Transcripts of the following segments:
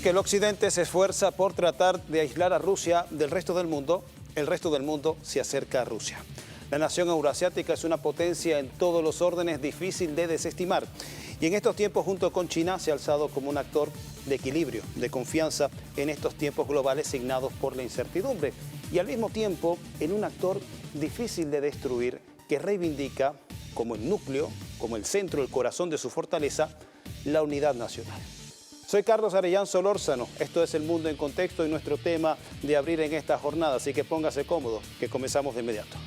que el Occidente se esfuerza por tratar de aislar a Rusia del resto del mundo, el resto del mundo se acerca a Rusia. La nación eurasiática es una potencia en todos los órdenes difícil de desestimar. Y en estos tiempos, junto con China, se ha alzado como un actor de equilibrio, de confianza en estos tiempos globales signados por la incertidumbre. Y al mismo tiempo, en un actor difícil de destruir que reivindica como el núcleo, como el centro, el corazón de su fortaleza, la unidad nacional. Soy Carlos Arellán Solórzano, esto es El Mundo en Contexto y nuestro tema de abrir en esta jornada, así que póngase cómodo, que comenzamos de inmediato.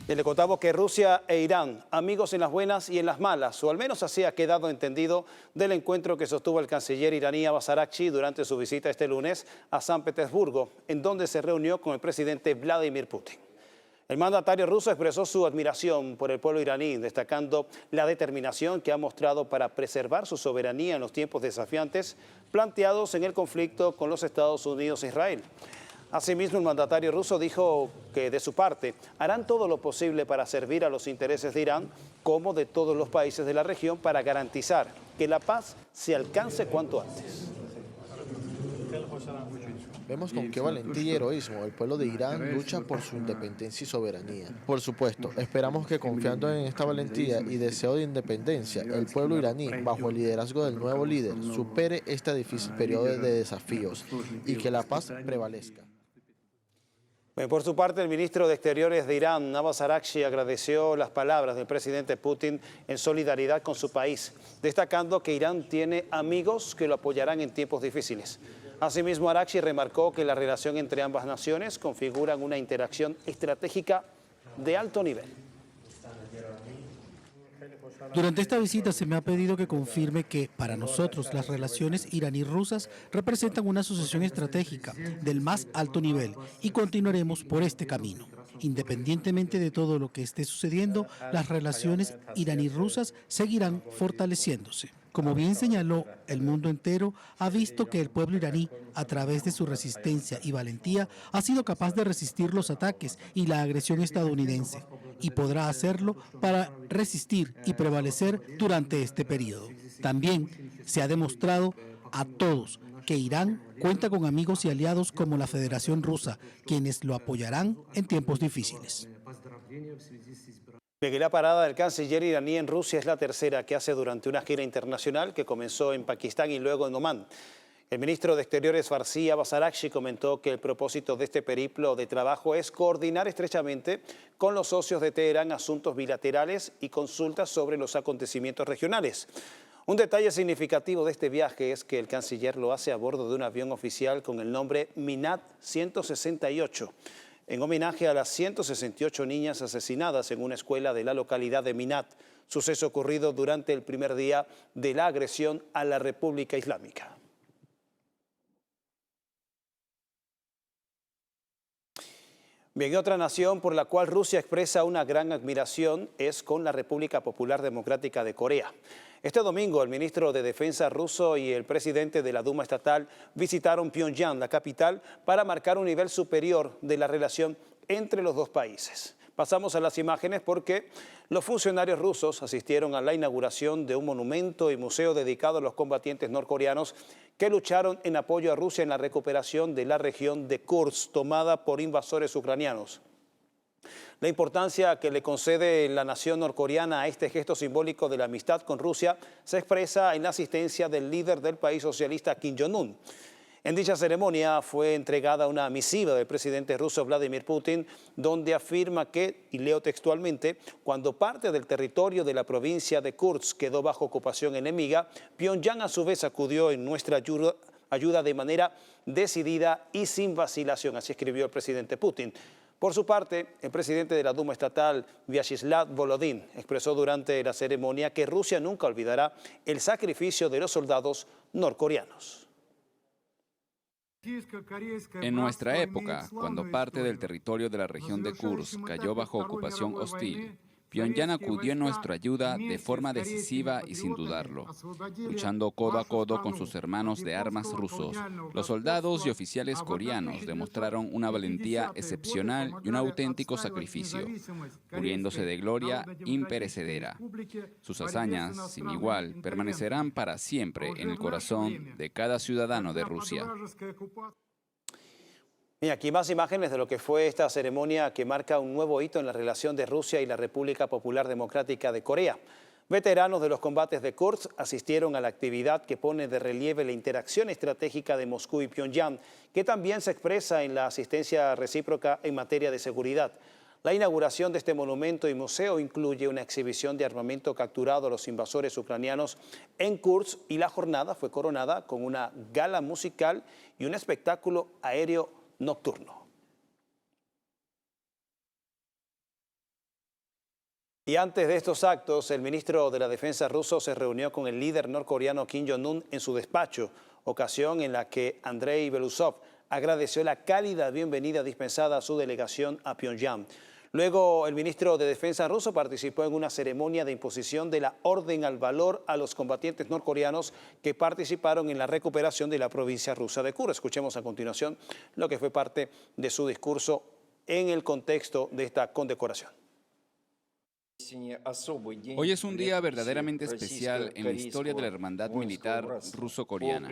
Y le contamos que Rusia e Irán, amigos en las buenas y en las malas, o al menos así ha quedado entendido del encuentro que sostuvo el canciller iraní Abbas Araghchi durante su visita este lunes a San Petersburgo, en donde se reunió con el presidente Vladimir Putin. El mandatario ruso expresó su admiración por el pueblo iraní, destacando la determinación que ha mostrado para preservar su soberanía en los tiempos desafiantes planteados en el conflicto con los Estados Unidos e Israel. Asimismo, el mandatario ruso dijo que, de su parte, harán todo lo posible para servir a los intereses de Irán como de todos los países de la región para garantizar que la paz se alcance cuanto antes. Vemos con qué valentía y heroísmo el pueblo de Irán lucha por su independencia y soberanía. Por supuesto, esperamos que confiando en esta valentía y deseo de independencia, el pueblo iraní, bajo el liderazgo del nuevo líder, supere este difícil periodo de desafíos y que la paz prevalezca. Por su parte, el ministro de Exteriores de Irán, Abbas Araghchi, agradeció las palabras del presidente Putin en solidaridad con su país, destacando que Irán tiene amigos que lo apoyarán en tiempos difíciles. Asimismo, Araghchi remarcó que la relación entre ambas naciones configura una interacción estratégica de alto nivel. Durante esta visita se me ha pedido que confirme que, para nosotros, las relaciones iraní-rusas representan una asociación estratégica del más alto nivel y continuaremos por este camino. Independientemente de todo lo que esté sucediendo, las relaciones iraní-rusas seguirán fortaleciéndose. Como bien señaló, el mundo entero ha visto que el pueblo iraní, a través de su resistencia y valentía, ha sido capaz de resistir los ataques y la agresión estadounidense, y podrá hacerlo para resistir y prevalecer durante este periodo. También se ha demostrado a todos que Irán cuenta con amigos y aliados como la Federación Rusa, quienes lo apoyarán en tiempos difíciles. La parada del canciller iraní en Rusia es la tercera que hace durante una gira internacional que comenzó en Pakistán y luego en Omán. El ministro de Exteriores Farsi Abbas Araghchi comentó que el propósito de este periplo de trabajo es coordinar estrechamente con los socios de Teherán asuntos bilaterales y consultas sobre los acontecimientos regionales. Un detalle significativo de este viaje es que el canciller lo hace a bordo de un avión oficial con el nombre Minat 168. En homenaje a las 168 niñas asesinadas en una escuela de la localidad de Minat, suceso ocurrido durante el primer día de la agresión a la República Islámica. Bien, otra nación por la cual Rusia expresa una gran admiración es con la República Popular Democrática de Corea. Este domingo, el ministro de Defensa ruso y el presidente de la Duma estatal visitaron Pyongyang, la capital, para marcar un nivel superior de la relación entre los dos países. Pasamos a las imágenes porque los funcionarios rusos asistieron a la inauguración de un monumento y museo dedicado a los combatientes norcoreanos que lucharon en apoyo a Rusia en la recuperación de la región de Kursk, tomada por invasores ucranianos. La importancia que le concede la nación norcoreana a este gesto simbólico de la amistad con Rusia se expresa en la asistencia del líder del país socialista Kim Jong-un. En dicha ceremonia fue entregada una misiva del presidente ruso Vladimir Putin, donde afirma que, y leo textualmente, cuando parte del territorio de la provincia de Kursk quedó bajo ocupación enemiga, Pyongyang a su vez acudió en nuestra ayuda de manera decidida y sin vacilación, así escribió el presidente Putin. Por su parte, el presidente de la Duma estatal, Vyacheslav Volodin, expresó durante la ceremonia que Rusia nunca olvidará el sacrificio de los soldados norcoreanos. En nuestra época, cuando parte del territorio de la región de Kursk cayó bajo ocupación hostil, Pyongyang acudió en nuestra ayuda de forma decisiva y sin dudarlo, luchando codo a codo con sus hermanos de armas rusos. Los soldados y oficiales coreanos demostraron una valentía excepcional y un auténtico sacrificio, muriéndose de gloria imperecedera. Sus hazañas, sin igual, permanecerán para siempre en el corazón de cada ciudadano de Rusia. Y aquí más imágenes de lo que fue esta ceremonia que marca un nuevo hito en la relación de Rusia y la República Popular Democrática de Corea. Veteranos de los combates de Kursk asistieron a la actividad que pone de relieve la interacción estratégica de Moscú y Pyongyang, que también se expresa en la asistencia recíproca en materia de seguridad. La inauguración de este monumento y museo incluye una exhibición de armamento capturado a los invasores ucranianos en Kursk y la jornada fue coronada con una gala musical y un espectáculo aéreo nocturno. Y antes de estos actos, el ministro de la Defensa ruso se reunió con el líder norcoreano Kim Jong-un en su despacho, ocasión en la que Andrei Belousov agradeció la cálida bienvenida dispensada a su delegación a Pyongyang. Luego, el ministro de Defensa ruso participó en una ceremonia de imposición de la Orden al Valor a los combatientes norcoreanos que participaron en la recuperación de la provincia rusa de Kursk. Escuchemos a continuación lo que fue parte de su discurso en el contexto de esta condecoración. Hoy es un día verdaderamente especial en la historia de la hermandad militar ruso-coreana.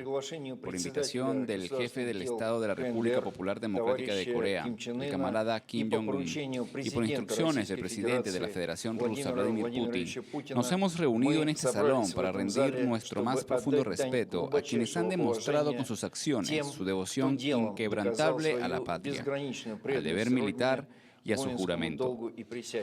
Por invitación del jefe del Estado de la República Popular Democrática de Corea, el camarada Kim Jong-un, y por instrucciones del presidente de la Federación Rusa, Vladimir Putin, nos hemos reunido en este salón para rendir nuestro más profundo respeto a quienes han demostrado con sus acciones su devoción inquebrantable a la patria, al deber militar y a su juramento.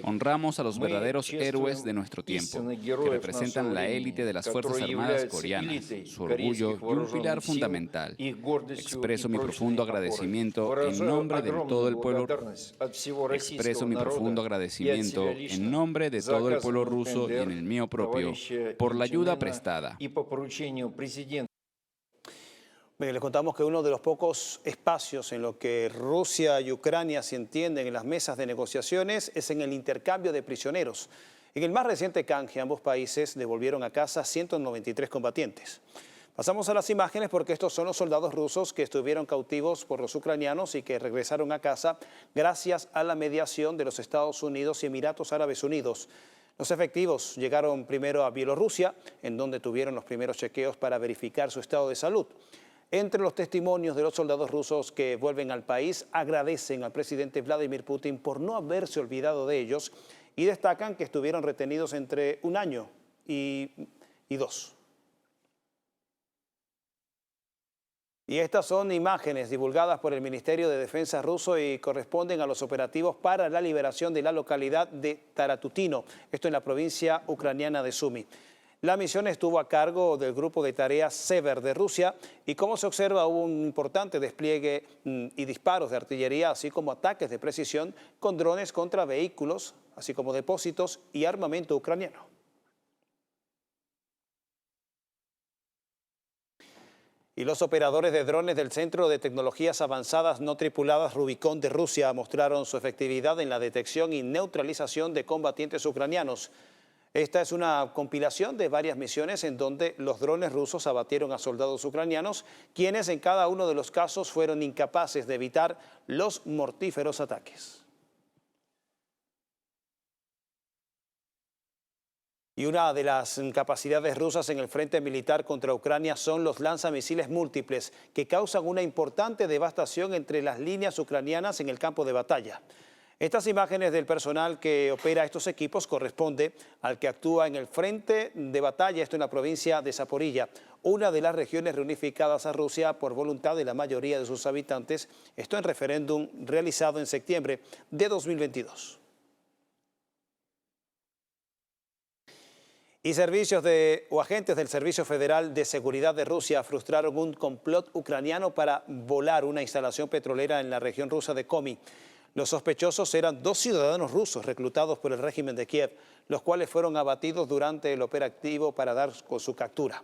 Honramos a los verdaderos héroes de nuestro tiempo, que representan la élite de las Fuerzas Armadas coreanas, su orgullo y un pilar fundamental. Expreso mi profundo agradecimiento en nombre de todo el pueblo. Expreso mi profundo agradecimiento en nombre de todo el pueblo ruso y en el mío propio por la ayuda prestada. Les contamos que uno de los pocos espacios en los que Rusia y Ucrania se entienden en las mesas de negociaciones es en el intercambio de prisioneros. En el más reciente canje, ambos países devolvieron a casa 193 combatientes. Pasamos a las imágenes porque estos son los soldados rusos que estuvieron cautivos por los ucranianos y que regresaron a casa gracias a la mediación de los Estados Unidos y Emiratos Árabes Unidos. Los efectivos llegaron primero a Bielorrusia, en donde tuvieron los primeros chequeos para verificar su estado de salud. Entre los testimonios de los soldados rusos que vuelven al país, agradecen al presidente Vladimir Putin por no haberse olvidado de ellos y destacan que estuvieron retenidos entre un año y 2. Y estas son imágenes divulgadas por el Ministerio de Defensa ruso y corresponden a los operativos para la liberación de la localidad de Taratutino, esto en la provincia ucraniana de Sumy. La misión estuvo a cargo del grupo de tareas Sever de Rusia y como se observa hubo un importante despliegue y disparos de artillería, así como ataques de precisión con drones contra vehículos, así como depósitos y armamento ucraniano. Y los operadores de drones del Centro de Tecnologías Avanzadas No Tripuladas Rubicon de Rusia mostraron su efectividad en la detección y neutralización de combatientes ucranianos. Esta es una compilación de varias misiones en donde los drones rusos abatieron a soldados ucranianos, quienes en cada uno de los casos fueron incapaces de evitar los mortíferos ataques. Y una de las capacidades rusas en el frente militar contra Ucrania son los lanzamisiles múltiples, que causan una importante devastación entre las líneas ucranianas en el campo de batalla. Estas imágenes del personal que opera estos equipos corresponde al que actúa en el frente de batalla, esto en la provincia de Zaporilla, una de las regiones reunificadas a Rusia por voluntad de la mayoría de sus habitantes, esto en referéndum realizado en septiembre de 2022. Y agentes del Servicio Federal de Seguridad de Rusia frustraron un complot ucraniano para volar una instalación petrolera en la región rusa de Komi. Los sospechosos eran 2 ciudadanos rusos reclutados por el régimen de Kiev, los cuales fueron abatidos durante el operativo para dar con su captura.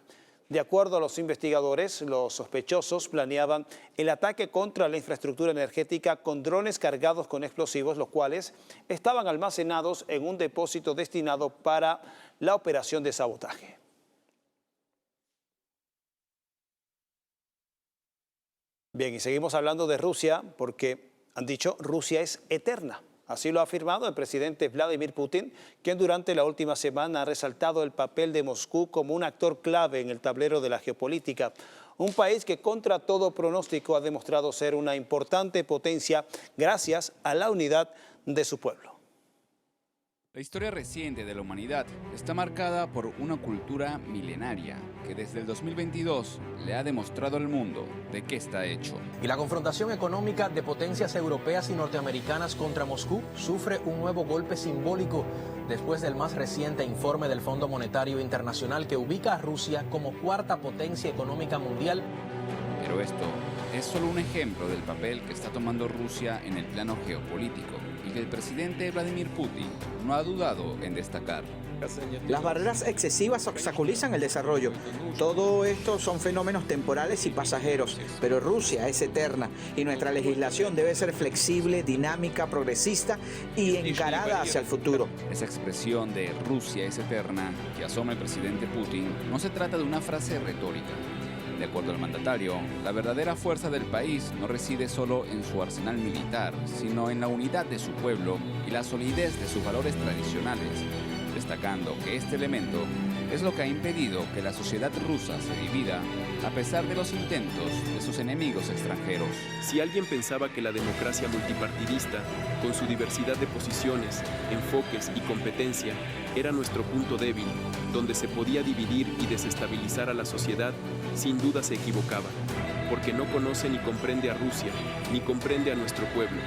De acuerdo a los investigadores, los sospechosos planeaban el ataque contra la infraestructura energética con drones cargados con explosivos, los cuales estaban almacenados en un depósito destinado para la operación de sabotaje. Bien, y seguimos hablando de Rusia porque han dicho Rusia es eterna. Así lo ha afirmado el presidente Vladimir Putin, quien durante la última semana ha resaltado el papel de Moscú como un actor clave en el tablero de la geopolítica. Un país que contra todo pronóstico ha demostrado ser una importante potencia gracias a la unidad de su pueblo. La historia reciente de la humanidad está marcada por una cultura milenaria que desde el 2022 le ha demostrado al mundo de qué está hecho. Y la confrontación económica de potencias europeas y norteamericanas contra Moscú sufre un nuevo golpe simbólico después del más reciente informe del Fondo Monetario Internacional que ubica a Rusia como cuarta potencia económica mundial. Pero esto es solo un ejemplo del papel que está tomando Rusia en el plano geopolítico y que el presidente Vladimir Putin no ha dudado en destacar. Las barreras excesivas obstaculizan el desarrollo. Todo esto son fenómenos temporales y pasajeros, pero Rusia es eterna y nuestra legislación debe ser flexible, dinámica, progresista y encarada hacia el futuro. Esa expresión de Rusia es eterna que asoma el presidente Putin no se trata de una frase retórica. De acuerdo al mandatario, la verdadera fuerza del país no reside solo en su arsenal militar, sino en la unidad de su pueblo y la solidez de sus valores tradicionales, destacando que este elemento es lo que ha impedido que la sociedad rusa se divida a pesar de los intentos de sus enemigos extranjeros. Si alguien pensaba que la democracia multipartidista, con su diversidad de posiciones, enfoques y competencia, era nuestro punto débil, donde se podía dividir y desestabilizar a la sociedad, sin duda se equivocaba, porque no conoce ni comprende a Rusia, ni comprende a nuestro pueblo.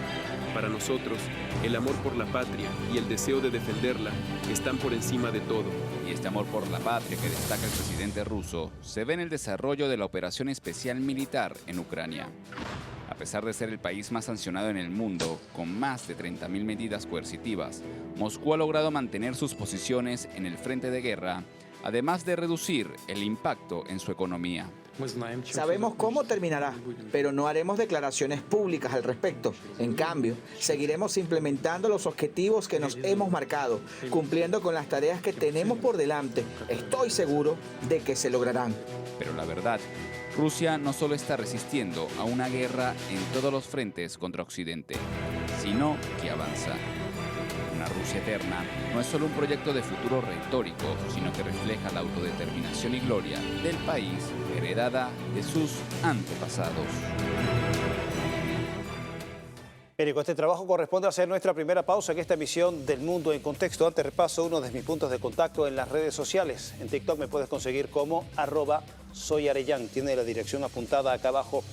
Para nosotros, el amor por la patria y el deseo de defenderla están por encima de todo. Y este amor por la patria que destaca el presidente ruso se ve en el desarrollo de la operación especial militar en Ucrania. A pesar de ser el país más sancionado en el mundo, con más de 30.000 medidas coercitivas, Moscú ha logrado mantener sus posiciones en el frente de guerra, además de reducir el impacto en su economía. Sabemos cómo terminará, pero no haremos declaraciones públicas al respecto. En cambio, seguiremos implementando los objetivos que nos hemos marcado, cumpliendo con las tareas que tenemos por delante. Estoy seguro de que se lograrán. Pero la verdad, Rusia no solo está resistiendo a una guerra en todos los frentes contra Occidente, sino que avanza. Una Rusia eterna no es solo un proyecto de futuro retórico, sino que refleja la autodeterminación y gloria del país heredada de sus antepasados. Bien, con este trabajo corresponde hacer nuestra primera pausa en esta emisión del Mundo en Contexto. Antes repaso uno de mis puntos de contacto en las redes sociales. En TikTok me puedes conseguir como @soyarellán. Tiene la dirección apuntada acá abajo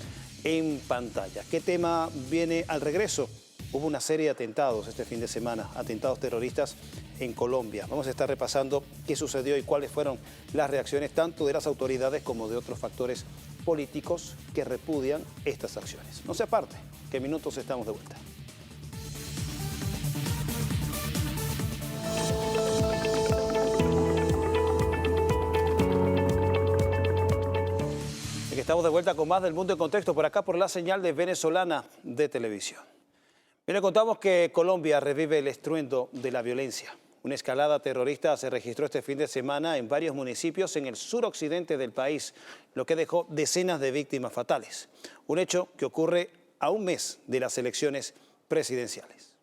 en pantalla. ¿Qué tema viene al regreso? Hubo una serie de atentados este fin de semana, atentados terroristas en Colombia. Vamos a estar repasando qué sucedió y cuáles fueron las reacciones tanto de las autoridades como de otros factores políticos que repudian estas acciones. No se aparte, que en minutos estamos de vuelta. Aquí estamos de vuelta con más del Mundo en Contexto, por acá por la señal de Venezolana de Televisión. Le contamos que Colombia revive el estruendo de la violencia. Una escalada terrorista se registró este fin de semana en varios municipios en el suroccidente del país, lo que dejó decenas de víctimas fatales. Un hecho que ocurre a un mes de las elecciones presidenciales.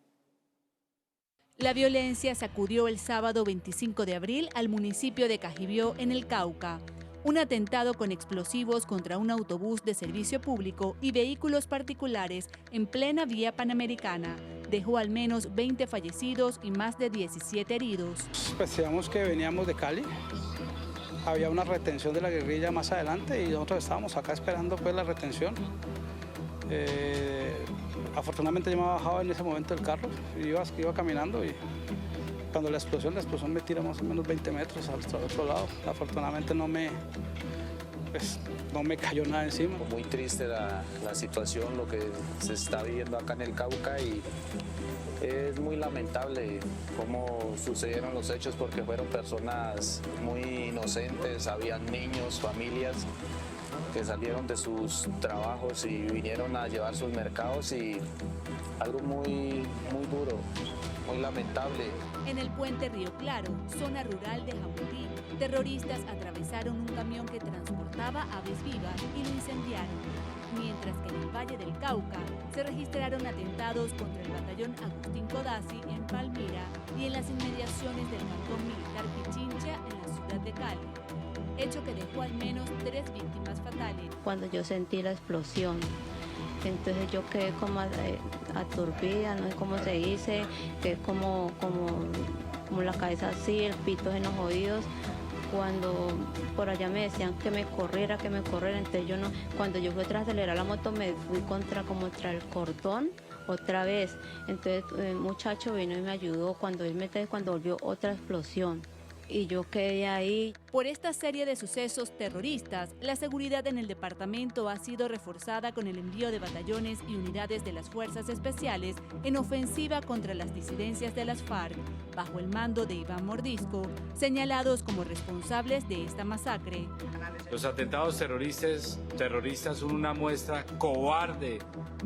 La violencia sacudió el sábado 25 de abril al municipio de Cajibió, en el Cauca. Un atentado con explosivos contra un autobús de servicio público y vehículos particulares en plena vía panamericana dejó al menos 20 fallecidos y más de 17 heridos. Pues digamos que veníamos de Cali, había una retención de la guerrilla más adelante y nosotros estábamos acá esperando pues la retención. Afortunadamente yo me había bajado en ese momento del carro, iba caminando y cuando la explosión me tira más o menos 20 metros al otro lado. Afortunadamente no me pues no me cayó nada encima. Muy triste la situación, lo que se está viviendo acá en el Cauca, y es muy lamentable cómo sucedieron los hechos, porque fueron personas muy inocentes, habían niños, familias que salieron de sus trabajos y vinieron a llevar sus mercados, y algo muy duro, muy lamentable. En el puente Río Claro, zona rural de Jamundí, terroristas atravesaron un camión que transportaba aves vivas y lo incendiaron, mientras que en el Valle del Cauca se registraron atentados contra el batallón Agustín Codazzi en Palmira y en las inmediaciones del cantón militar Pichincha en la ciudad de Cali, hecho que dejó al menos 3 víctimas fatales. Cuando yo sentí la explosión, entonces yo quedé como aturdida, no sé cómo se dice, que como la cabeza así, el pito en los oídos. Cuando por allá me decían que me corriera, entonces yo no, cuando yo fui a acelerar la moto me fui contra el cordón otra vez. Entonces el muchacho vino y me ayudó cuando volvió otra explosión. Y yo quedé ahí. Por esta serie de sucesos terroristas, la seguridad en el departamento ha sido reforzada con el envío de batallones y unidades de las fuerzas especiales en ofensiva contra las disidencias de las FARC, bajo el mando de Iván Mordisco, señalados como responsables de esta masacre. Los atentados terroristas son una muestra cobarde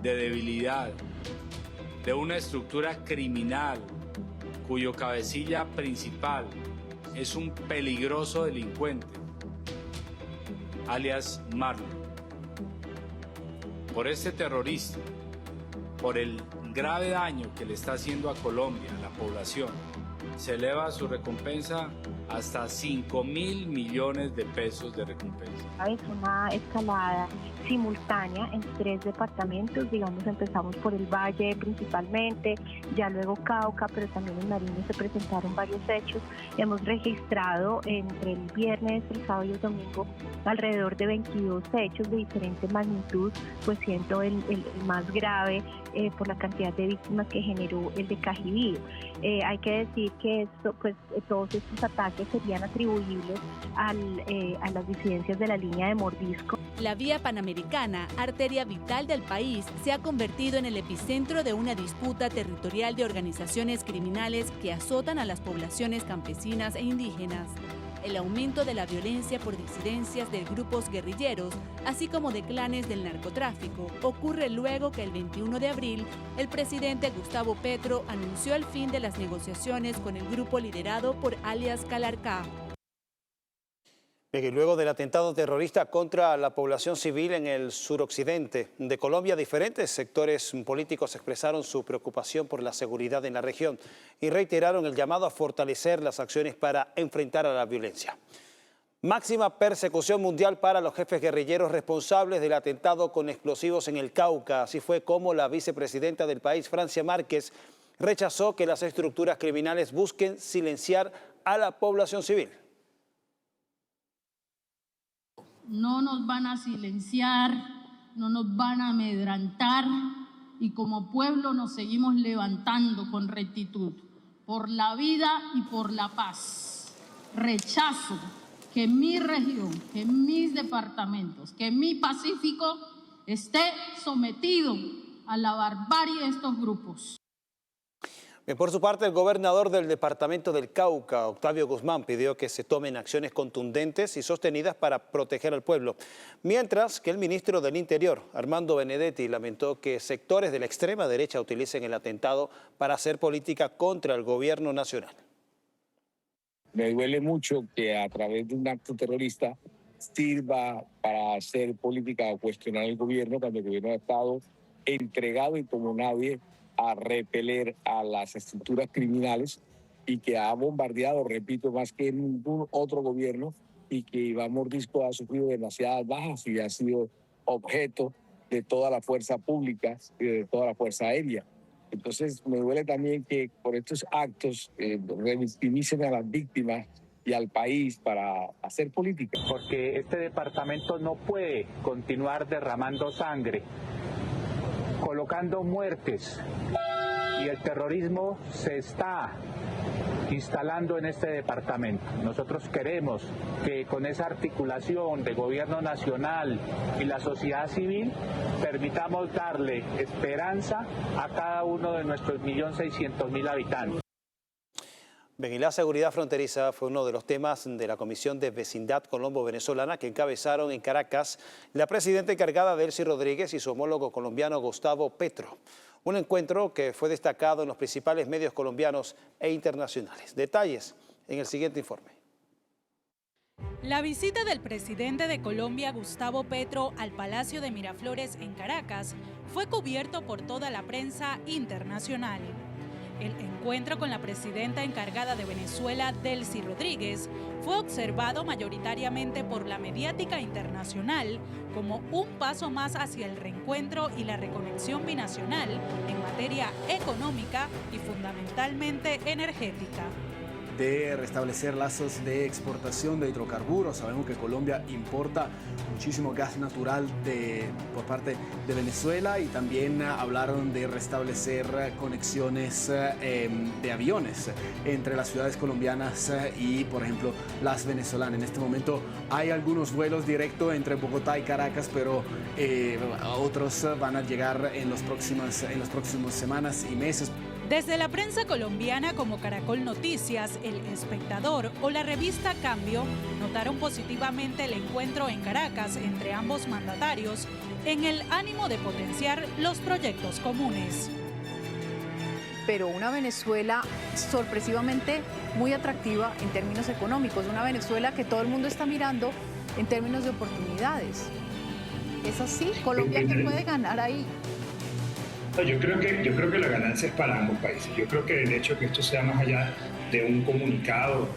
de debilidad de una estructura criminal cuyo cabecilla principal es un peligroso delincuente, alias Marlon. Por este terrorista, por el grave daño que le está haciendo a Colombia, a la población, se eleva su recompensa hasta 5.000 millones de pesos de recompensa. Es una escalada simultánea en 3 departamentos, digamos, empezamos por el Valle principalmente, ya luego Cauca, pero también en Nariño se presentaron varios hechos. Hemos registrado entre el viernes, el sábado y el domingo alrededor de 22 hechos de diferente magnitud, pues siendo el más grave por la cantidad de víctimas que generó el de Cajibío. Hay que decir que todos estos ataques serían atribuibles a las disidencias de la línea de Mordisco. La vía panamericana, arteria vital del país, se ha convertido en el epicentro de una disputa territorial de organizaciones criminales que azotan a las poblaciones campesinas e indígenas. El aumento de la violencia por disidencias de grupos guerrilleros, así como de clanes del narcotráfico, ocurre luego que el 21 de abril el presidente Gustavo Petro anunció el fin de las negociaciones con el grupo liderado por alias Calarcá. Y luego del atentado terrorista contra la población civil en el suroccidente de Colombia, diferentes sectores políticos expresaron su preocupación por la seguridad en la región y reiteraron el llamado a fortalecer las acciones para enfrentar a la violencia. Máxima persecución mundial para los jefes guerrilleros responsables del atentado con explosivos en el Cauca. Así fue como la vicepresidenta del país, Francia Márquez, rechazó que las estructuras criminales busquen silenciar a la población civil. No nos van a silenciar, no nos van a amedrentar, y como pueblo nos seguimos levantando con rectitud por la vida y por la paz. Rechazo que mi región, que mis departamentos, que mi Pacífico esté sometido a la barbarie de estos grupos. Por su parte, el gobernador del departamento del Cauca, Octavio Guzmán, pidió que se tomen acciones contundentes y sostenidas para proteger al pueblo. Mientras que el ministro del Interior, Armando Benedetti, lamentó que sectores de la extrema derecha utilicen el atentado para hacer política contra el gobierno nacional. Me duele mucho que a través de un acto terrorista sirva para hacer política o cuestionar el gobierno, cuando el gobierno ha estado entregado y como nadie a repeler a las estructuras criminales, y que ha bombardeado, repito, más que ningún otro gobierno, y que Iván Mordisco ha sufrido demasiadas bajas y ha sido objeto de toda la fuerza pública y de toda la fuerza aérea. Entonces me duele también que por estos actos revictimicen a las víctimas y al país para hacer política. Porque este departamento no puede continuar derramando sangre, colocando muertes, y el terrorismo se está instalando en este departamento. Nosotros queremos que con esa articulación de gobierno nacional y la sociedad civil permitamos darle esperanza a cada uno de nuestros 1.600.000 habitantes. Bien, y la seguridad fronteriza fue uno de los temas de la Comisión de Vecindad Colombo-Venezolana que encabezaron en Caracas la presidenta encargada Delcy Rodríguez y su homólogo colombiano Gustavo Petro. Un encuentro que fue destacado en los principales medios colombianos e internacionales. Detalles en el siguiente informe. La visita del presidente de Colombia, Gustavo Petro, al Palacio de Miraflores en Caracas fue cubierto por toda la prensa internacional. El encuentro con la presidenta encargada de Venezuela, Delcy Rodríguez, fue observado mayoritariamente por la mediática internacional como un paso más hacia el reencuentro y la reconexión binacional en materia económica y fundamentalmente energética. De restablecer lazos de exportación de hidrocarburos. Sabemos que Colombia importa muchísimo gas natural por parte de Venezuela y también hablaron de restablecer conexiones de aviones entre las ciudades colombianas y, por ejemplo, las venezolanas. En este momento hay algunos vuelos directos entre Bogotá y Caracas, pero otros van a llegar en las próximas semanas y meses. Desde la prensa colombiana como Caracol Noticias, El Espectador o la revista Cambio notaron positivamente el encuentro en Caracas entre ambos mandatarios en el ánimo de potenciar los proyectos comunes. Pero una Venezuela sorpresivamente muy atractiva en términos económicos, una Venezuela que todo el mundo está mirando en términos de oportunidades. ¿Es así? ¿Colombia qué puede ganar ahí? Yo creo que la ganancia es para ambos países. Yo creo que el hecho de que esto sea más allá de un comunicado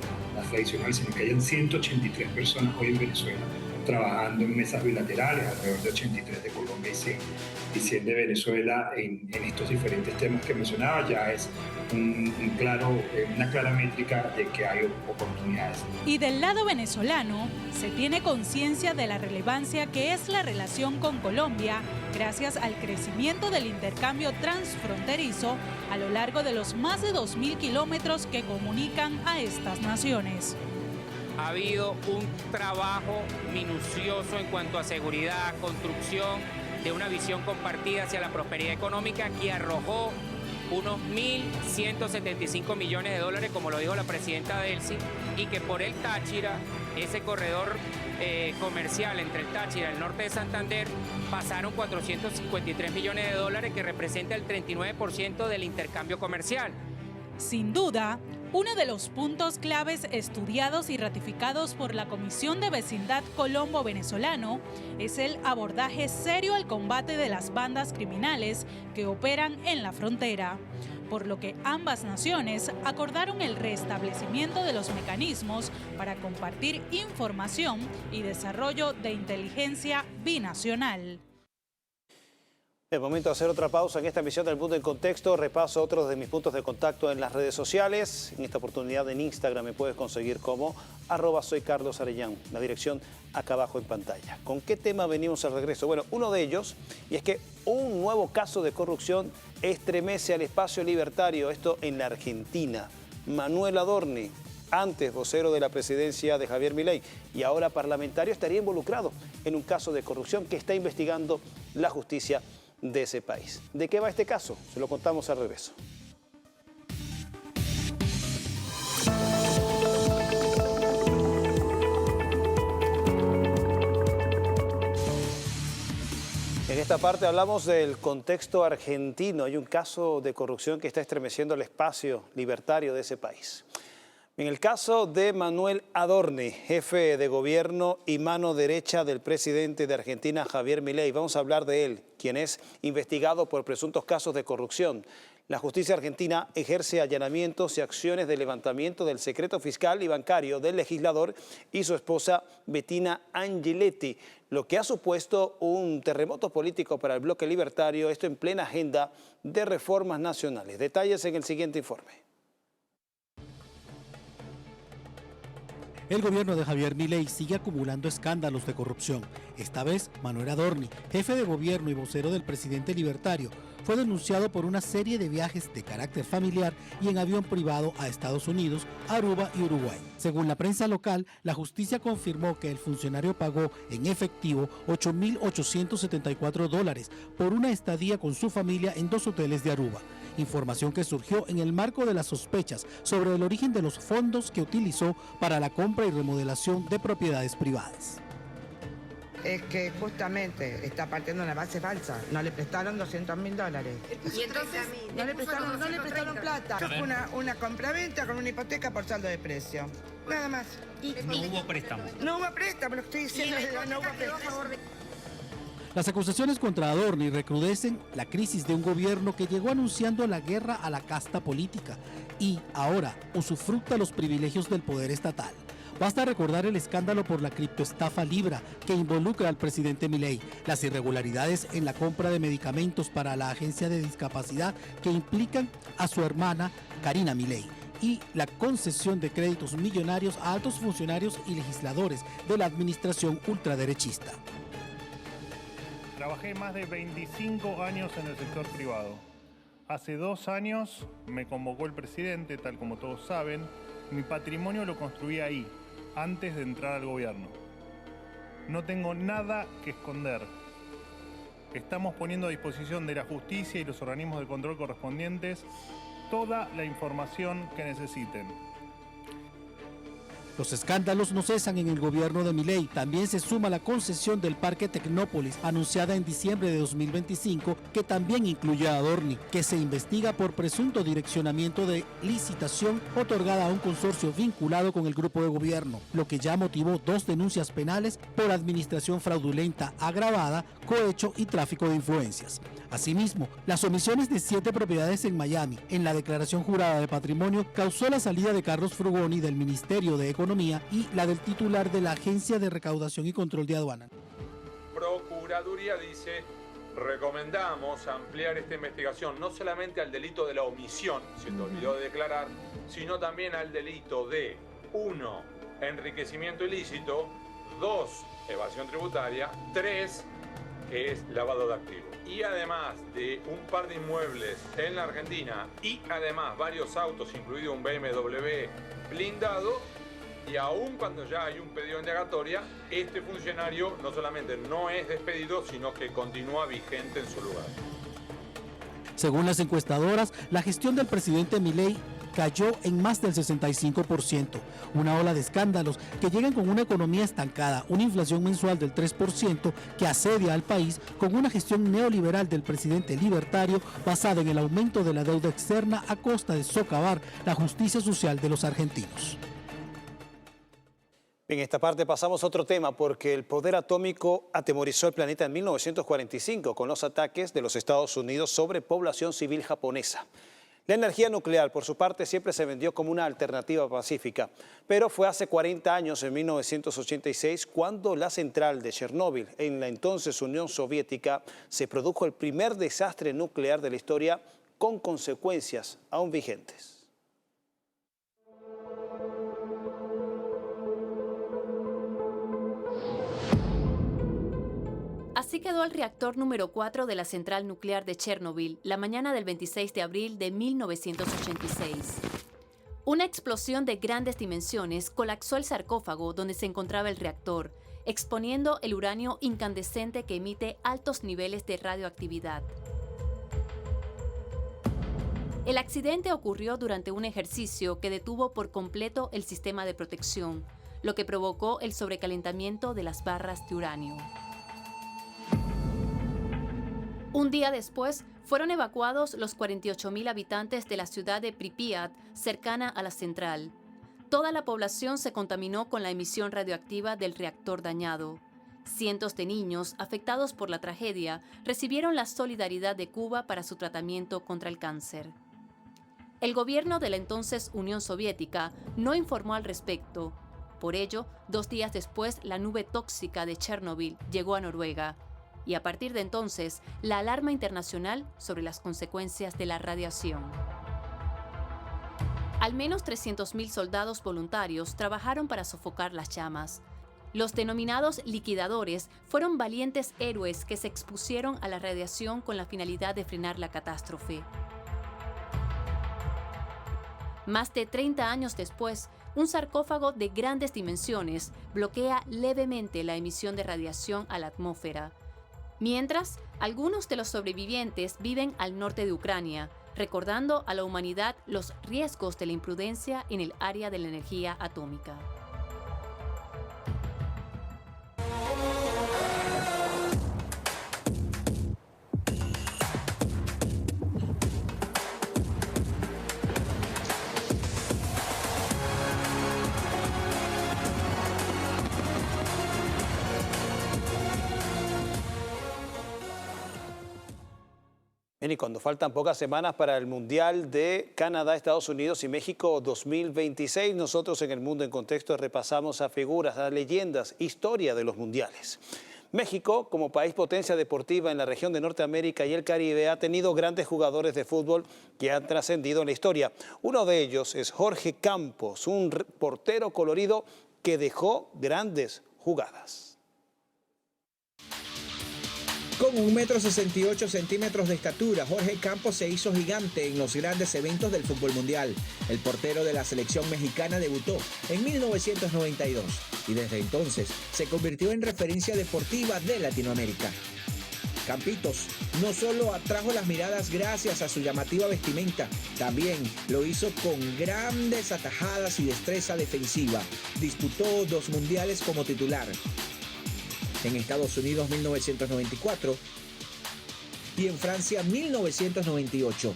tradicional, sino que hayan 183 personas hoy en Venezuela trabajando en mesas bilaterales, alrededor de 83 de Colombia y 100 de Venezuela en estos diferentes temas que mencionaba, ya es una clara métrica de que hay oportunidades. Y del lado venezolano, se tiene conciencia de la relevancia que es la relación con Colombia gracias al crecimiento del intercambio transfronterizo a lo largo de los más de 2.000 kilómetros que comunican a estas naciones. Ha habido un trabajo minucioso en cuanto a seguridad, construcción de una visión compartida hacia la prosperidad económica que arrojó unos 1.175 millones de dólares, como lo dijo la presidenta Delcy, y que por el Táchira, ese corredor comercial entre el Táchira y el norte de Santander, pasaron 453 millones de dólares, que representa el 39% del intercambio comercial. Sin duda, uno de los puntos claves estudiados y ratificados por la Comisión de Vecindad Colombo-Venezolano es el abordaje serio al combate de las bandas criminales que operan en la frontera, por lo que ambas naciones acordaron el restablecimiento de los mecanismos para compartir información y desarrollo de inteligencia binacional. Es momento de hacer otra pausa en esta emisión del Mundo en Contexto. Repaso otros de mis puntos de contacto en las redes sociales. En esta oportunidad en Instagram me puedes conseguir como @soycarlosarellán. La dirección acá abajo en pantalla. ¿Con qué tema venimos al regreso? Bueno, uno de ellos, y es que un nuevo caso de corrupción estremece al espacio libertario, esto en la Argentina. Manuel Adorni, antes vocero de la presidencia de Javier Milei y ahora parlamentario, estaría involucrado en un caso de corrupción que está investigando la justicia de ese país. ¿De qué va este caso? Se lo contamos al regreso. En esta parte hablamos del contexto argentino. Hay un caso de corrupción que está estremeciendo el espacio libertario de ese país. En el caso de Manuel Adorni, jefe de gobierno y mano derecha del presidente de Argentina, Javier Milei. Vamos a hablar de él, quien es investigado por presuntos casos de corrupción. La justicia argentina ejerce allanamientos y acciones de levantamiento del secreto fiscal y bancario del legislador y su esposa Bettina Angeletti, lo que ha supuesto un terremoto político para el bloque libertario, esto en plena agenda de reformas nacionales. Detalles en el siguiente informe. El gobierno de Javier Milei sigue acumulando escándalos de corrupción. Esta vez, Manuel Adorni, jefe de gobierno y vocero del presidente libertario, fue denunciado por una serie de viajes de carácter familiar y en avión privado a Estados Unidos, Aruba y Uruguay. Según la prensa local, la justicia confirmó que el funcionario pagó en efectivo $8.874 por una estadía con su familia en 2 hoteles de Aruba. Información que surgió en el marco de las sospechas sobre el origen de los fondos que utilizó para la compra y remodelación de propiedades privadas. Es que justamente está partiendo una base falsa. No le prestaron $200.000. Y entonces no le prestaron plata. Fue una compraventa con una hipoteca por saldo de precio. Nada más. No hubo préstamo. No hubo préstamo, lo estoy diciendo. No hubo préstamo. Las acusaciones contra Adorni recrudecen la crisis de un gobierno que llegó anunciando la guerra a la casta política y ahora usufructa los privilegios del poder estatal. Basta recordar el escándalo por la criptoestafa Libra que involucra al presidente Milei, las irregularidades en la compra de medicamentos para la agencia de discapacidad que implican a su hermana Karina Milei y la concesión de créditos millonarios a altos funcionarios y legisladores de la administración ultraderechista. Trabajé más de 25 años en el sector privado. Hace 2 años me convocó el presidente, tal como todos saben. Mi patrimonio lo construí ahí, antes de entrar al gobierno. No tengo nada que esconder. Estamos poniendo a disposición de la justicia y los organismos de control correspondientes toda la información que necesiten. Los escándalos no cesan en el gobierno de Milei. También se suma la concesión del Parque Tecnópolis, anunciada en diciembre de 2025, que también incluye a Adorni, que se investiga por presunto direccionamiento de licitación otorgada a un consorcio vinculado con el grupo de gobierno, lo que ya motivó 2 denuncias penales por administración fraudulenta agravada, cohecho y tráfico de influencias. Asimismo, las omisiones de 7 propiedades en Miami en la declaración jurada de patrimonio causó la salida de Carlos Frugoni del Ministerio de Economía y la del titular de la Agencia de Recaudación y Control de Aduanas. Procuraduría dice, recomendamos ampliar esta investigación no solamente al delito de la omisión, si te olvidó de declarar, sino también al delito de 1. Enriquecimiento ilícito, 2. Evasión tributaria, 3. Que es lavado de activos. Y además de un par de inmuebles en la Argentina y además varios autos, incluido un BMW blindado, y aún cuando ya hay un pedido de indagatoria, este funcionario no solamente no es despedido, sino que continúa vigente en su lugar. Según las encuestadoras, la gestión del presidente Milei cayó en más del 65%, una ola de escándalos que llegan con una economía estancada, una inflación mensual del 3% que asedia al país con una gestión neoliberal del presidente libertario basada en el aumento de la deuda externa a costa de socavar la justicia social de los argentinos. En esta parte pasamos a otro tema porque el poder atómico atemorizó el planeta en 1945 con los ataques de los Estados Unidos sobre población civil japonesa. La energía nuclear, por su parte, siempre se vendió como una alternativa pacífica, pero fue hace 40 años, en 1986, cuando la central de Chernóbil, en la entonces Unión Soviética, se produjo el primer desastre nuclear de la historia con consecuencias aún vigentes. Así quedó el reactor número 4 de la central nuclear de Chernóbil la mañana del 26 de abril de 1986. Una explosión de grandes dimensiones colapsó el sarcófago donde se encontraba el reactor, exponiendo el uranio incandescente que emite altos niveles de radioactividad. El accidente ocurrió durante un ejercicio que detuvo por completo el sistema de protección, lo que provocó el sobrecalentamiento de las barras de uranio. Un día después, fueron evacuados los 48.000 habitantes de la ciudad de Pripyat, cercana a la central. Toda la población se contaminó con la emisión radioactiva del reactor dañado. Cientos de niños afectados por la tragedia recibieron la solidaridad de Cuba para su tratamiento contra el cáncer. El gobierno de la entonces Unión Soviética no informó al respecto. Por ello, 2 días después, la nube tóxica de Chernóbil llegó a Noruega. Y a partir de entonces, la alarma internacional sobre las consecuencias de la radiación. Al menos 300.000 soldados voluntarios trabajaron para sofocar las llamas. Los denominados liquidadores fueron valientes héroes que se expusieron a la radiación con la finalidad de frenar la catástrofe. Más de 30 años después, un sarcófago de grandes dimensiones bloquea levemente la emisión de radiación a la atmósfera. Mientras, algunos de los sobrevivientes viven al norte de Ucrania, recordando a la humanidad los riesgos de la imprudencia en el área de la energía atómica. Y cuando faltan pocas semanas para el Mundial de Canadá, Estados Unidos y México 2026, nosotros en El Mundo en Contexto repasamos a figuras, a leyendas, historia de los mundiales. México, como país potencia deportiva en la región de Norteamérica y el Caribe, ha tenido grandes jugadores de fútbol que han trascendido en la historia. Uno de ellos es Jorge Campos, un portero colorido que dejó grandes jugadas. Con 1,68 m de estatura, Jorge Campos se hizo gigante en los grandes eventos del fútbol mundial. El portero de la selección mexicana debutó en 1992 y desde entonces se convirtió en referencia deportiva de Latinoamérica. Campitos no solo atrajo las miradas gracias a su llamativa vestimenta, también lo hizo con grandes atajadas y destreza defensiva. Disputó 2 mundiales como titular. En Estados Unidos 1994 y en Francia 1998.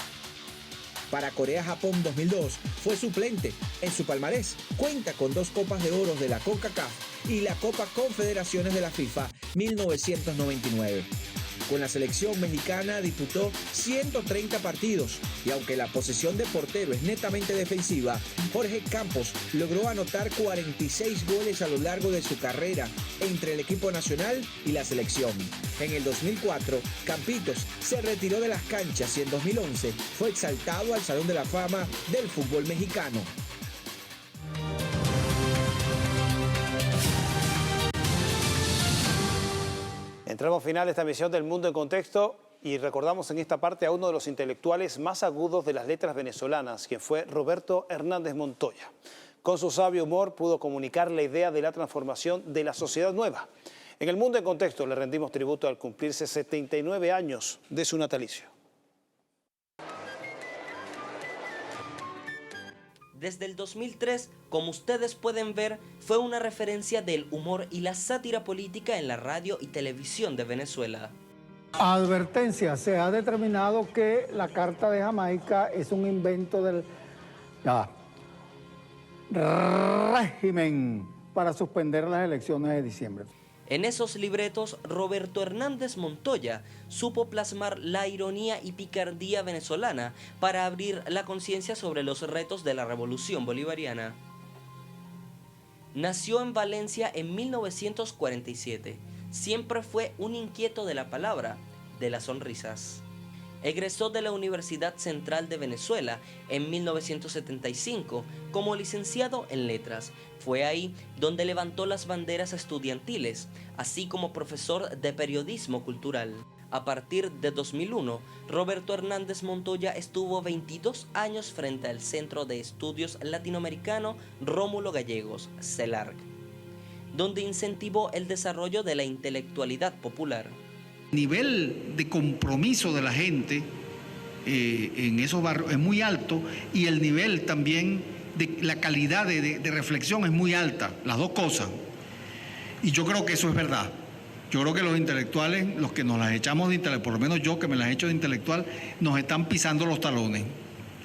Para Corea-Japón 2002 fue suplente. En su palmarés cuenta con 2 Copas de Oro de la CONCACAF y la Copa Confederaciones de la FIFA 1999. Con la selección mexicana disputó 130 partidos y aunque la posición de portero es netamente defensiva, Jorge Campos logró anotar 46 goles a lo largo de su carrera entre el equipo nacional y la selección. En el 2004, Campitos se retiró de las canchas y en 2011 fue exaltado al Salón de la Fama del fútbol mexicano. Entramos final de esta emisión del Mundo en Contexto y recordamos en esta parte a uno de los intelectuales más agudos de las letras venezolanas, quien fue Roberto Hernández Montoya. Con su sabio humor pudo comunicar la idea de la transformación de la sociedad nueva. En el Mundo en Contexto le rendimos tributo al cumplirse 79 años de su natalicio. Desde el 2003, como ustedes pueden ver, fue una referencia del humor y la sátira política en la radio y televisión de Venezuela. Advertencia, se ha determinado que la Carta de Jamaica es un invento del régimen para suspender las elecciones de diciembre. En esos libretos, Roberto Hernández Montoya supo plasmar la ironía y picardía venezolana para abrir la conciencia sobre los retos de la revolución bolivariana. Nació en Valencia en 1947. Siempre fue un inquieto de la palabra, de las sonrisas. Egresó de la Universidad Central de Venezuela en 1975 como licenciado en Letras. Fue ahí donde levantó las banderas estudiantiles, así como profesor de periodismo cultural. A partir de 2001, Roberto Hernández Montoya estuvo 22 años frente al Centro de Estudios Latinoamericano Rómulo Gallegos, CELARC, donde incentivó el desarrollo de la intelectualidad popular. El nivel de compromiso de la gente en esos barrios es muy alto y el nivel también de la calidad de reflexión es muy alta, las dos cosas. Y yo creo que eso es verdad. Yo creo que los intelectuales, los que nos las echamos de intelectual, por lo menos yo que me las echo de intelectual, nos están pisando los talones.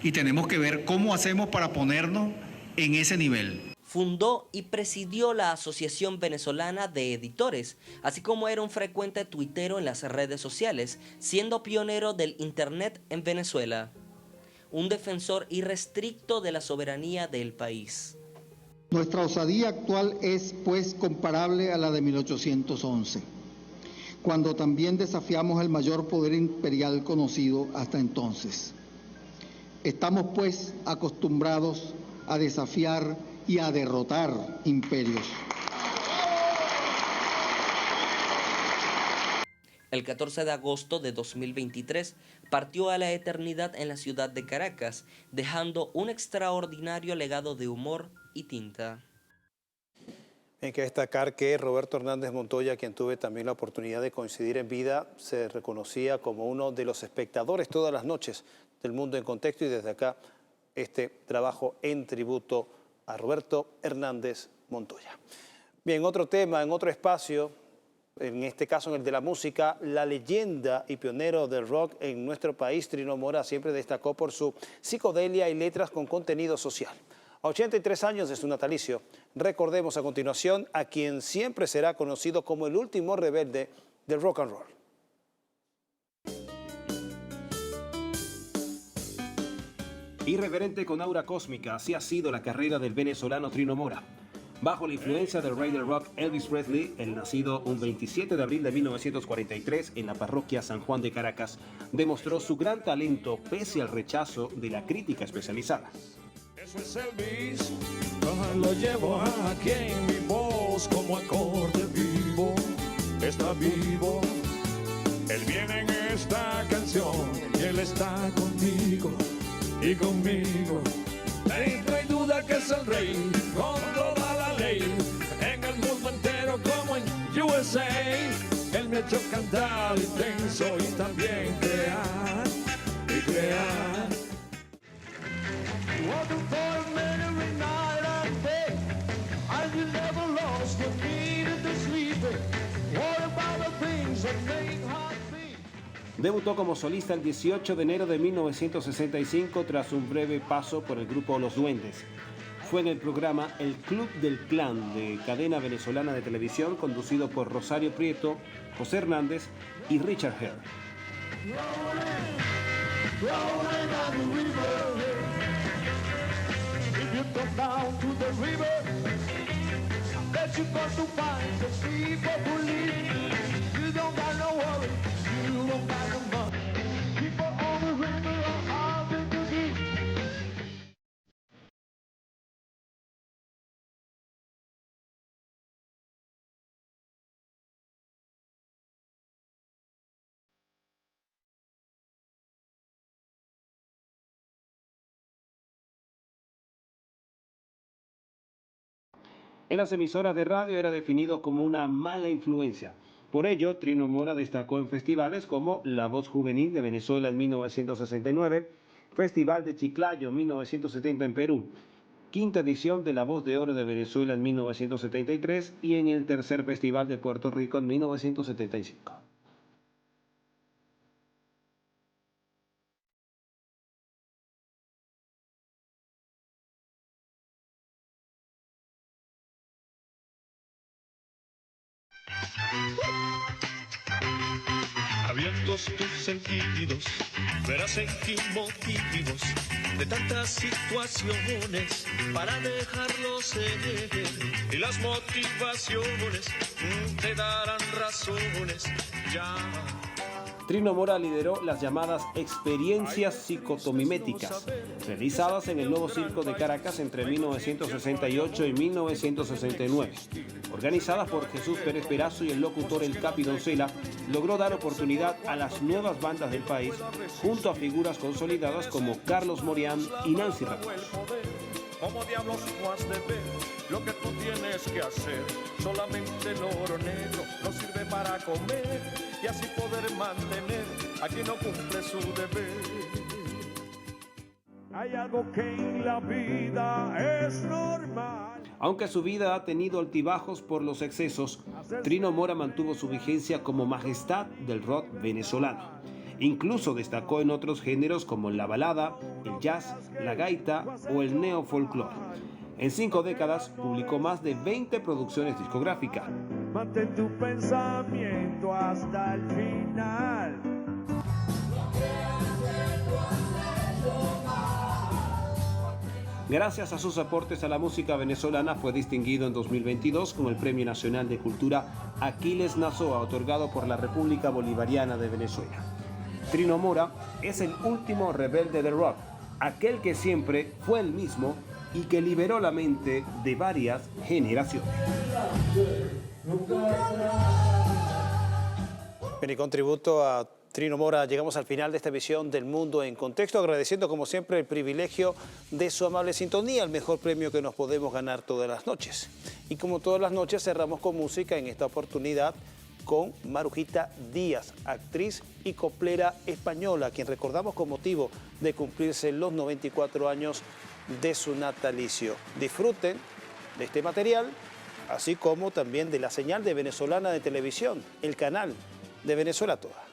Y tenemos que ver cómo hacemos para ponernos en ese nivel. Fundó y presidió la Asociación Venezolana de Editores, así como era un frecuente tuitero en las redes sociales, siendo pionero del Internet en Venezuela. Un defensor irrestricto de la soberanía del país. Nuestra osadía actual es, pues, comparable a la de 1811, cuando también desafiamos el mayor poder imperial conocido hasta entonces. Estamos pues acostumbrados a desafiar y a derrotar imperios. El 14 de agosto de 2023 partió a la eternidad en la ciudad de Caracas, dejando un extraordinario legado de humor y tinta. Hay que destacar que Roberto Hernández Montoya, quien tuve también la oportunidad de coincidir en vida, se reconocía como uno de los espectadores todas las noches del Mundo en Contexto, y desde acá este trabajo en tributo a Roberto Hernández Montoya. Bien, otro tema, en otro espacio, en este caso en el de la música, la leyenda y pionero del rock en nuestro país, Trino Mora, siempre destacó por su psicodelia y letras con contenido social. A 83 años de su natalicio, recordemos a continuación a quien siempre será conocido como el último rebelde del rock and roll. Irreverente con aura cósmica, así ha sido la carrera del venezolano Trino Mora. Bajo la influencia del rey del rock Elvis Presley, el nacido un 27 de abril de 1943 en la parroquia San Juan de Caracas, demostró su gran talento pese al rechazo de la crítica especializada. Eso es Elvis, lo llevo aquí en mi voz como acorde vivo, está vivo. Él viene en esta canción y él está contigo y conmigo. No hay duda que es el rey, con toda la ley, en el mundo entero como en USA. Él me ha hecho cantar intenso y también crear y crear. Debutó como solista el 18 de enero de 1965 tras un breve paso por el grupo Los Duendes. Fue en el programa El Club del Clan de cadena venezolana de televisión conducido por Rosario Prieto, José Hernández y Richard Hare. En las emisoras de radio era definido como una mala influencia. Por ello, Trino Mora destacó en festivales como La Voz Juvenil de Venezuela en 1969, Festival de Chiclayo en 1970 en Perú, quinta edición de La Voz de Oro de Venezuela en 1973 y en el tercer Festival de Puerto Rico en 1975. Abiertos tus sentidos, verás en qué motivos de tantas situaciones para dejarlos ser. Y las motivaciones te darán razones. Ya. Trino Mora lideró las llamadas experiencias psicotomiméticas, realizadas en el Nuevo Circo de Caracas entre 1968 y 1969. Organizadas por Jesús Pérez Perazo y el locutor El Capi Doncella, logró dar oportunidad a las nuevas bandas del país, junto a figuras consolidadas como Carlos Morián y Nancy Ramos. Como diablos no has de ver lo que tú tienes que hacer. Solamente el oro negro no sirve para comer y así poder mantener a quien no cumple su deber. Hay algo que en la vida es normal. Aunque su vida ha tenido altibajos por los excesos, Trino Mora mantuvo su vigencia como majestad del rock venezolano. Incluso destacó en otros géneros como la balada, el jazz, la gaita o el neofolclore. En 5 décadas publicó más de 20 producciones discográficas. Mantén tu pensamiento hasta el final. Gracias a sus aportes a la música venezolana fue distinguido en 2022 con el Premio Nacional de Cultura Aquiles Nazoa, otorgado por la República Bolivariana de Venezuela. Trino Mora es el último rebelde del rock, aquel que siempre fue el mismo y que liberó la mente de varias generaciones. Bien, y con tributo a Trino Mora, llegamos al final de esta visión del mundo en contexto, agradeciendo como siempre el privilegio de su amable sintonía, el mejor premio que nos podemos ganar todas las noches. Y como todas las noches cerramos con música, en esta oportunidad con Marujita Díaz, actriz y coplera española, a quien recordamos con motivo de cumplirse los 94 años de su natalicio. Disfruten de este material, así como también de la señal de Venezolana de Televisión, el canal de Venezuela Toda.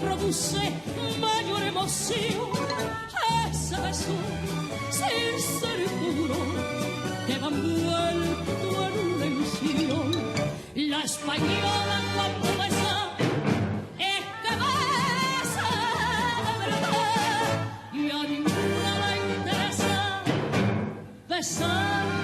Produce mayor emoción ese beso sin ser puro que va envuelto en una ilusión. La española cuando besa es que besa de verdad y a ninguna le interesa besar